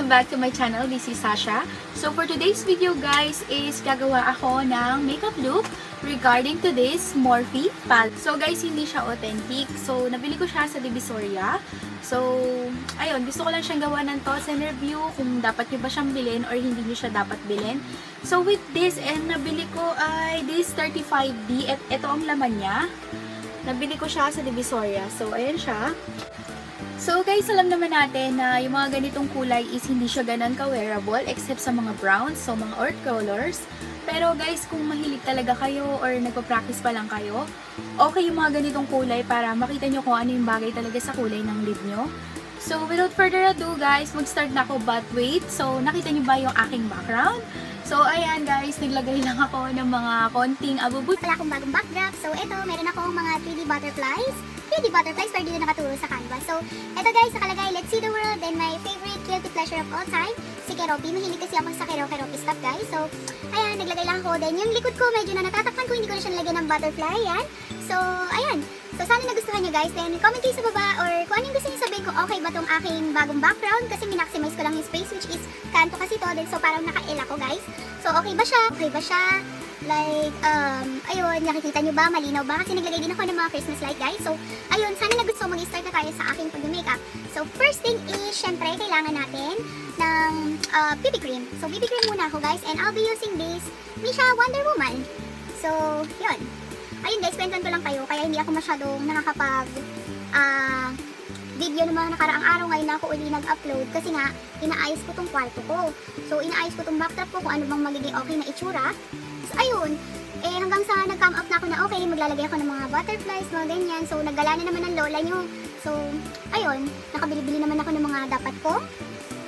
welcome back to my channel. This is Sasha. So for today's video guys is gagawa ako ng makeup look regarding to this Morphe palette. So guys, hindi siya authentic. So nabili ko siya sa Divisoria. So ayun, gusto ko lang siyang gawa ng thoughts and review kung dapat nyo ba siyang bilhin or hindi nyo siya dapat bilhin. So with this, and nabili ko ay this 35D at ito ang laman niya. Nabili ko siya sa Divisoria. So ayan siya. So guys, alam naman natin na yung mga ganitong kulay is hindi siya ganun ka-wearable except sa mga browns, so mga earth colors. Pero guys, kung mahilig talaga kayo or nagpa-practice pa lang kayo, okay yung mga ganitong kulay para makita nyo kung ano yung bagay talaga sa kulay ng lid nyo. So without further ado guys, mag-start na ako, but wait, so nakita nyo ba yung aking background? So ayan guys, naglagay lang ako ng mga konting abubut. Wala akong bagong backdrop. So ito, meron akong mga 3D butterflies. 3D butterflies pero dito nakaturo sa canvas. So ito guys, nakalagay, let's see the world. Then my favorite guilty pleasure of all time, si Keroppi. Mahilig kasi ako sa Keroppi stuff guys. So ayan, naglagay lang ako. Then yung likod ko medyo na natatakpan ko, hindi ko na siya nalagyan ng butterfly. Yan. So ayan. So sana nagustuhan nyo guys. Then comment kayo sa baba or kung ano yung gusto nyo sabihin kung okay ba tong aking bagong background. Kasi minaximize ko lang yung space which is kanto kasi to. Then so parang naka-L ako guys. So okay ba siya? Okay ba siya? Like, ayun, nakikita nyo ba? Malinaw ba? Kasi naglagay din ako ng mga Christmas light guys. So, ayun, sana nagustuhan mag-start na tayo sa aking pag-makeup. So, first thing is, syempre, kailangan natin ng BB cream. So, BB cream muna ako guys. And I'll be using this Misha Wonder Woman. So, yun. Ayun guys, kwentuhan ko lang kayo. Kaya hindi ako masyadong nakakapag video ng mga nakaraang araw. Ngayon na ako uli nag-upload. Kasi nga, inaayos ko tong kwarto ko. So, inaayos ko tong backdrop ko kung ano bang magiging okay na itsura. So, ayun, hanggang sa nag-come up na ako na okay, maglalagay ako ng mga butterflies, mga ganyan. So, naggala na naman ng lola nyo. So, ayun, nakabili-bili naman ako ng mga dapat ko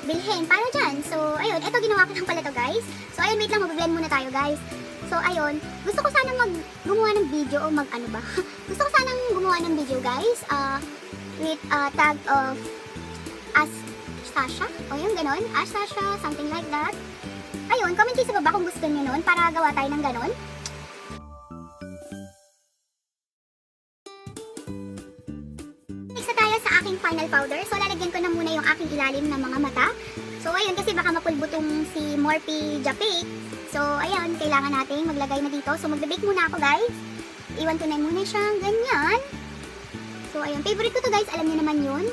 bilhin para dyan. So, ayun, eto ginawa ko lang pala to guys. So, ayun, wait lang, mag-blend muna tayo guys. So, ayun, gusto ko sanang gumawa ng video o ano ba? Gusto ko sanang gumawa ng video guys, with tag of Ask Sasha, o yung ganon, Ask Sasha, something like that. Ayun, comment kayo sa baba kung gusto niyo nun para gawa tayo ng ganon. Next na tayo sa aking final powder. So, lalagyan ko na muna yung aking ilalim ng mga mata. So, ayun, kasi baka mapulbutong si Morphe Japik. So, ayun, kailangan natin maglagay na dito. So, magbe-bake muna ako, guys. Iwan ko na muna siyang ganyan. So, ayun, favorite ko to guys. Alam niyo naman yun.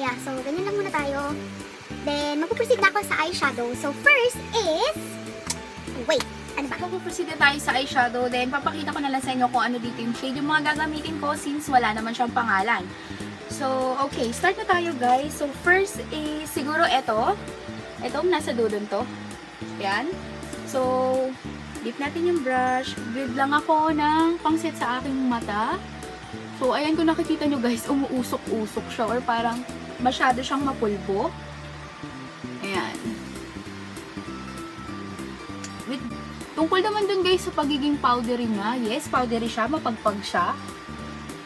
Yeah, so, ganyan lang muna tayo. Then, magpuproceed na ako sa eyeshadow. So, first is... Wait, ano ba? Magpuproceed na tayo sa eyeshadow. Then, papakita ko na lang sa inyo kung ano dito yung shade. Yung mga gagamitin ko since wala naman siyang pangalan. So, okay. Start na tayo, guys. So, first is siguro ito. Itong nasa dudon to. Yan. So, dip natin yung brush. Build lang ako ng pangset sa aking mata. So, ayan kung nakikita nyo, guys, umuusok-usok siya or parang masyado siyang mapulbo. Ayan. Tungkol naman dun guys sa pagiging powdery niya. Yes, powdery siya. Mapagpag siya.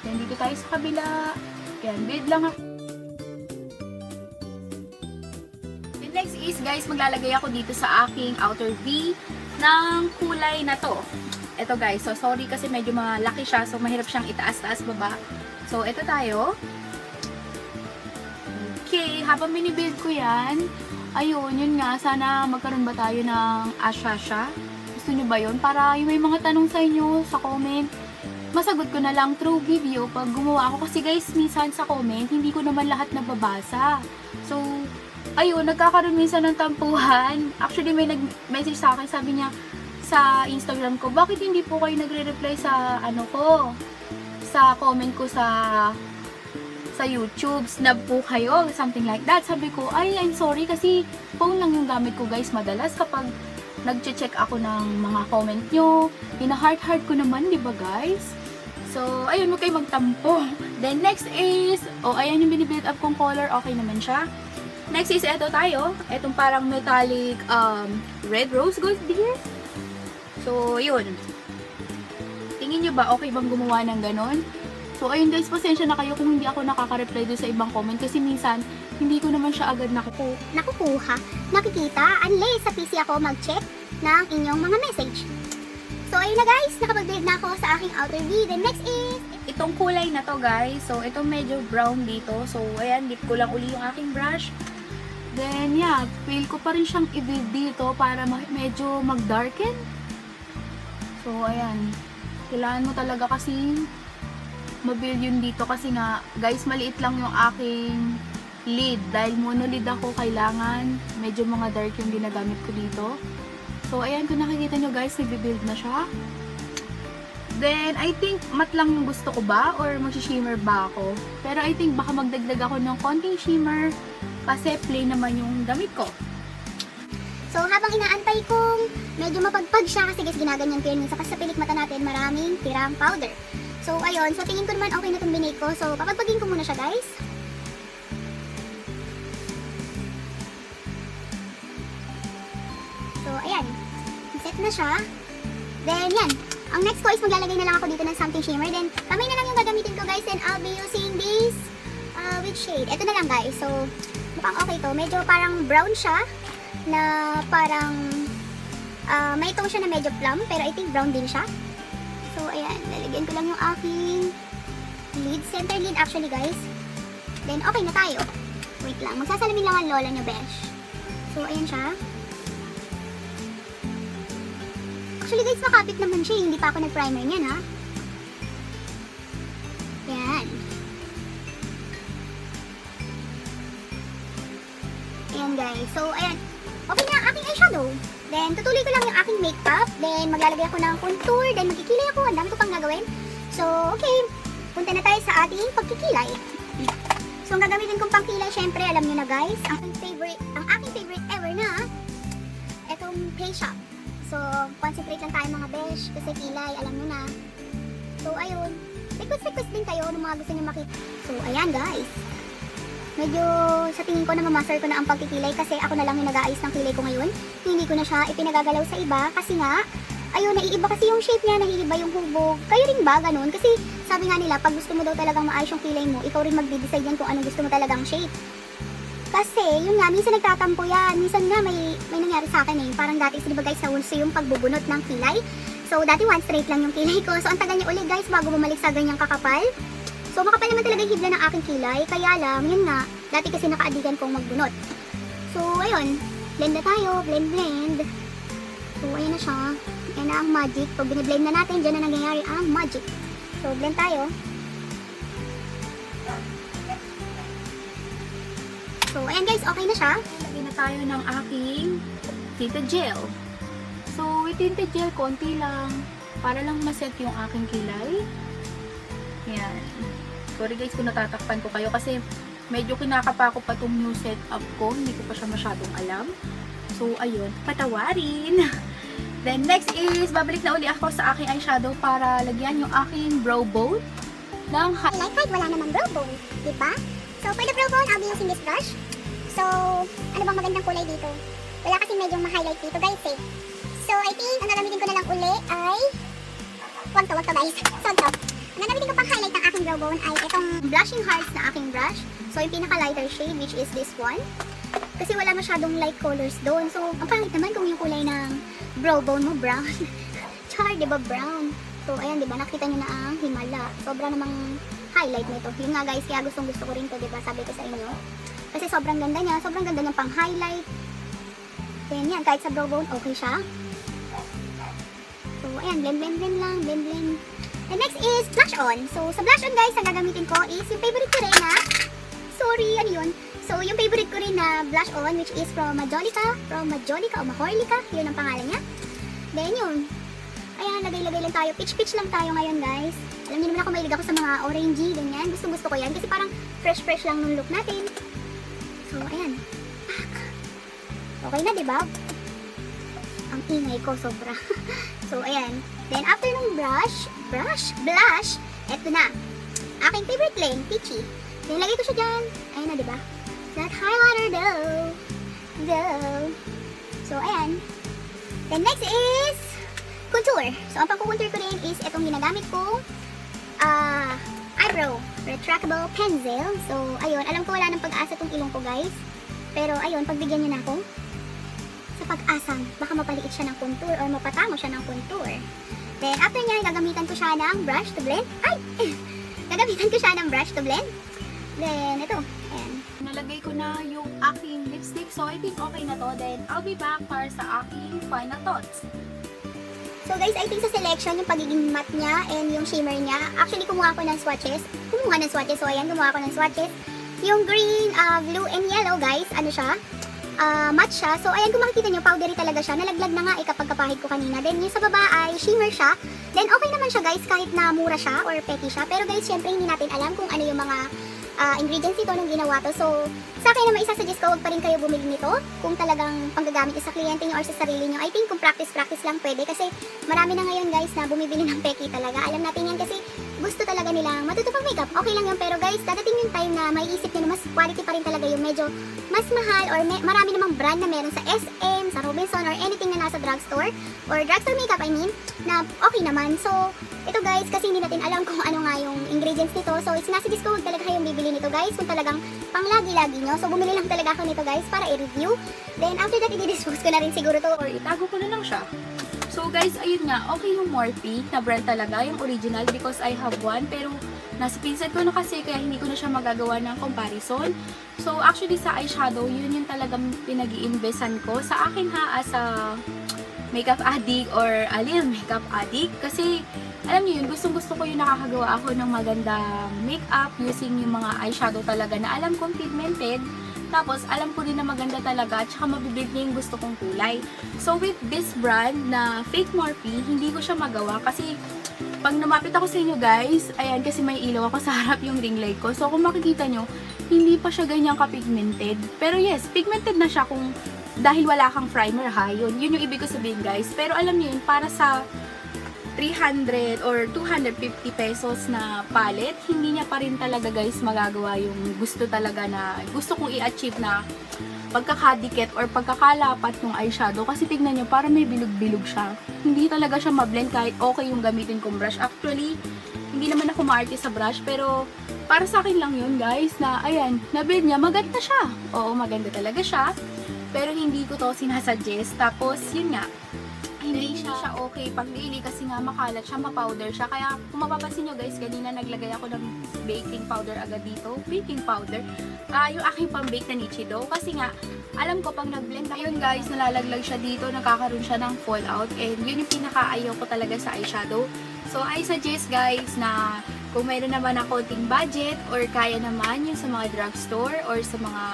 Then dito tayo sa kabila. Ayan, build lang ako. The next is guys, maglalagay ako dito sa aking outer V ng kulay na to. Ito guys. So, sorry kasi medyo malaki siya. So, mahirap siyang itaas-taas baba. So, ito tayo. Okay, habang mini-build ko yan, ayun, yun nga, sana magkaroon ba tayo ng Ashasha? Gusto nyo ba yun? Para yung may mga tanong sa inyo sa comment, masagot ko na lang through video pag gumawa ako. Kasi guys, minsan sa comment, hindi ko naman lahat nababasa. So, ayun, nagkakaroon minsan ng tampuhan. Actually, may nag-message sa akin, sabi niya sa Instagram ko, bakit hindi po kayo nagre-reply sa ano ko? Sa comment ko sa YouTube, snub po kayo, something like that. Sabi ko, ay, I'm sorry kasi phone lang yung gamit ko guys madalas kapag nag-check ako ng mga comment nyo. Hina-heart-heart ko naman, di ba guys? So, ayun, huwag kayo magtampo. Then, next is, ayan yung binibuild up kong color, okay naman siya. Next is, eto tayo. Etong parang metallic red rose gold dear. So, yun. Tingin nyo ba, okay bang gumawa ng ganon? So, ayun guys, pasensya na kayo kung hindi ako nakaka-reply doon sa ibang comment kasi minsan, hindi ko naman siya agad nakukuha, nakikita, unless sa PC ako mag-check ng inyong mga message. So, ayun na guys, nakapag-build na ako sa aking outer V. Then next is, itong kulay na to guys. So, itong medyo brown dito. So, ayan, dip ko lang uli yung aking brush. Then, yan. na, feel ko pa rin siyang i-build dito para medyo mag-darken. So, ayan. Kailangan mo talaga kasi mabuild yun dito kasi nga, guys, maliit lang yung aking lid. Dahil monolid ako, kailangan medyo mga dark yung ginagamit ko dito. So, ayan, kung nakikita nyo guys, nag-build na siya. Then, I think matte lang yung gusto ko ba or mag-shimmer ba ako? Pero I think baka magdagdag ako ng konting shimmer kasi plain naman yung damit ko. So, habang inaantay kong medyo mapagpag siya kasi guys, ginaganyan ko yun minsan kasi sa pilik mata natin maraming tirang powder. So, ayun. So, tingin ko naman okay na itong binake ko. So, papagpagin ko muna siya guys. So, ayan. Set na siya. Then, yan. Ang next ko is maglalagay na lang ako dito ng something shimmer. Then, kamay na lang yung gagamitin ko guys. Then, I'll be using this which shade? Ito na lang guys. So, mukhang okay to. Medyo parang brown siya na parang may tone siya na medyo plum. Pero I think brown din siya. So, ayan. Lalagyan ko lang yung aking lid. Center lid actually guys. Then, okay na tayo. Wait lang. Magsasalamin lang ang lola nyo, besh. So, ayan siya. Actually guys, makapit naman siya. Hindi pa ako nag-primer niyan ha. Ayan. Ayan guys. So, ayan. Okay na ang aking eyeshadow. Then, tutuloy ko lang yung aking makeup. Then, maglalagay ako ng contour. Then, magkikilay ako. Ang dami ko pang gagawin. So, okay. Punta na tayo sa ating pagkikilay. So, ang gagamitin kong pangkilay, syempre, alam nyo na guys, ang aking favorite ever na, etong Face Shop. So, concentrate lang tayo mga besh kasi kilay, alam nyo na. So, ayun. Request din kayo ng mga gusto nyo makita. So, ayan guys. Medyo sa tingin ko na mamaster ko na ang pagkikilay kasi ako na lang yung nag-aayos ng kilay ko ngayon. Hindi ko na siya ipinagagalaw sa iba kasi nga, ayun, naiiba kasi yung shape niya, naiiba yung hubog. Kayo rin ba, ganun? Kasi sabi nga nila, pag gusto mo daw talagang maayos yung kilay mo, ikaw rin mag-decide yan kung anong gusto mo talagang shape. Kasi, yun nga, minsan nagtatampo yan. Minsan nga, may nangyari sa akin eh. Parang dati, di ba guys, sa ulso yung pagbubunot ng kilay. So, dati one straight lang yung kilay ko. So, ang tagal niya ulit guys, bago bumalik sa ganyang kakapal. So, makapal naman talaga yung hibla ng aking kilay. Kaya lang, yun nga, dati kasi nakaadigan kong magbunot. So, ayun. Blend na tayo. Blend. So, ayun na siya. Ayan na ang magic. Pag biniblend na natin, dyan na nangyayari ang magic. So, blend tayo. So, ayan guys, okay na siya. Lagyan na tayo ng aking tinted gel. So, with tinted gel, konti lang. Para lang maset yung aking kilay. Ayan. Sorry guys kung natatakpan ko kayo kasi medyo kinakapa ko pa itong new setup ko. Hindi ko pa siya masyadong alam. So, ayun. Patawarin. Then, next is, babalik na uli ako sa aking eyeshadow para lagyan yung aking brow bone ng Like kahit wala naman brow bone, diba? So, for the brow bone, I'll be using this brush. So, ano bang magandang kulay dito? Wala kasi medyo ma-highlight dito, guys, eh. So, I think, ang gagamitin ko na lang uli ay... Wag to, guys. So, ang gagamitin ko pang highlight ng aking brow bone ay itong blushing hearts na aking brush. So, yung pinaka-lighter shade, which is this one. Kasi wala masyadong light colors doon. So, ang pangit naman kung yung kulay ng brow bone mo, brown. Char, diba, brown? So, ayan, diba, nakita nyo na ang himala. Sobra namang highlight nito. Yun nga guys, kaya gustong gusto ko rin to, diba? Sabi ko sa inyo. Kasi sobrang ganda niya pang highlight. Then yan, kahit sa brow bone, okay siya. So, ayan, blend lang, blend. And next is blush on. So, sa blush on guys, ang gagamitin ko is yung favorite ko rin na, sorry, ano yun? So, yung favorite ko rin na blush on, which is from Majolica o Mahorlica, yun ang pangalan niya. Then yun, ayan, lagay-lagay lang tayo. Pitch lang tayo ngayon, guys. Alam niyo naman ako, mahilig ako sa mga orangey, ganyan. Gusto ko yan kasi parang fresh lang nung look natin. So, ayan. Okay na, diba? Ang ingay ko, sobra. So, ayan. Then, after nung blush, eto na. Aking favorite lane, peachy. Then, lagay ko siya dyan. Ayan na, diba? That highlighter though. So, ayan. Then, next is contour. So, ang pang-contour ko rin is itong ginagamit kong eyebrow retractable pencil. So, ayun. Alam ko wala ng pag-asa tong ilong ko, guys. Pero, ayun. Pagbigyan nyo na ako sa pag-asang baka mapaliit siya ng contour or mapatango siya ng contour. Then, after nyan, gagamitan ko siya ng brush to blend. Gagamitan ko siya ng brush to blend. Then, ito. Ayan. Nalagay ko na yung aking lipstick. So, I think okay na to. Then, I'll be back para sa aking final thoughts. So guys, I think sa selection, yung pagiging matte niya and yung shimmer niya, actually kumuha ko ng swatches. So ayan, gumawa ko ng swatches. Yung green, blue, and yellow guys, ano siya? Matte siya. So ayan, kung makikita nyo, powdery talaga siya. Nalaglag na nga kapag kapahid ko kanina. Then yung sa baba ay shimmer siya. Then okay naman siya guys, kahit na mura siya or petty siya. Pero guys, syempre hindi natin alam kung ano yung mga ingredients nito nung ginawa to. So, sa akin naman isasuggest ko, huwag pa rin kayo bumili nito kung talagang panggagamit nyo sa kliyente nyo or sa sarili nyo. I think kung practice lang pwede kasi marami na ngayon guys na bumibili ng peki talaga. Alam natin yan kasi gusto talaga nilang matutupang makeup. Okay lang yun, pero guys, dadating yung time na may isip nyo na mas quality pa rin talaga yung medyo mas mahal or marami namang brand na meron sa SM, sa Robinson or anything na nasa drugstore or drugstore makeup I mean, na okay naman. So, ito guys, kasi hindi natin alam kung ano nga yung ingredients nito. So, sinasuggest ko huwag talaga kayong bibili nito guys kung talagang pang lagi-lagi nyo. So, bumili lang talaga ako nito guys para i-review. Then, after that, i-dispose ko na rin siguro to. Or itago ko na lang siya. So guys, ayun nga, okay yung Morphe na brand talaga, yung original because I have one. Pero, nasa pinsan ko na kasi kaya hindi ko na siya magagawa ng comparison. So, actually sa eyeshadow, yun yung talagang pinag-i-investan ko. Sa akin ha, as a makeup addict or a little makeup addict. Kasi, alam niyo yun, gustong-gusto ko yung nakakagawa ako ng maganda makeup using yung mga eyeshadow talaga na alam kong pigmented. Tapos, alam ko din na maganda talaga at saka mabibig niya yung gusto kong kulay. So, with this brand na Fake Morphe, hindi ko siya magawa kasi pag lumapit ako sa inyo guys, ayan, kasi may ilaw ako sa harap yung ring light ko. So, kung makikita nyo, hindi pa siya ganyan ka-pigmented. Pero yes, pigmented na siya kung dahil wala kang primer ha. Yun yung ibig ko sabihin guys. Pero alam niyo yun, para sa 300 or 250 pesos na palette, hindi niya pa rin talaga guys magagawa yung gusto talaga na gusto kong i-achieve na pagkakadikit or pagkakalapat ng eyeshadow. Kasi tignan nyo, para may bilog-bilog siya. Hindi talaga siya mablend kahit okay yung gamitin kong brush. Actually, hindi naman ako maarte sa brush, pero para sa akin lang yun guys, na ayan, na-blend niya, maganda siya. Oo, maganda talaga siya. Pero hindi ko to sinasuggest. Tapos, yun nga, hindi siya okay pang daily kasi nga makalat siya, ma-powder siya. Kaya kung mapapansin nyo guys, kanina naglagay ako ng baking powder agad dito. Baking powder. Yung aking pang-bake na Nichido. Kasi nga, alam ko pag nag-blend ako, yun guys, nalalaglag siya dito, nagkakaroon siya ng fallout. And yun yung pinaka-ayaw ko talaga sa eyeshadow. So, I suggest guys na kung mayroon naman na konting budget or kaya naman yung sa mga drugstore or sa mga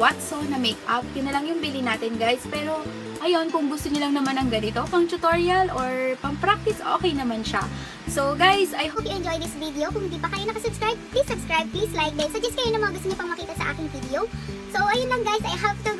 Watson na makeup, yun na lang yung bili natin guys. Pero, ayun, kung gusto niyo lang naman ng ganito, pang tutorial or pang practice, okay naman siya. So guys, I hope you enjoy this video. Kung hindi pa kayo nakasubscribe, please subscribe, please like, then suggest kayo ng mga gusto niyo pang makita sa aking video. So ayun lang guys, I have to go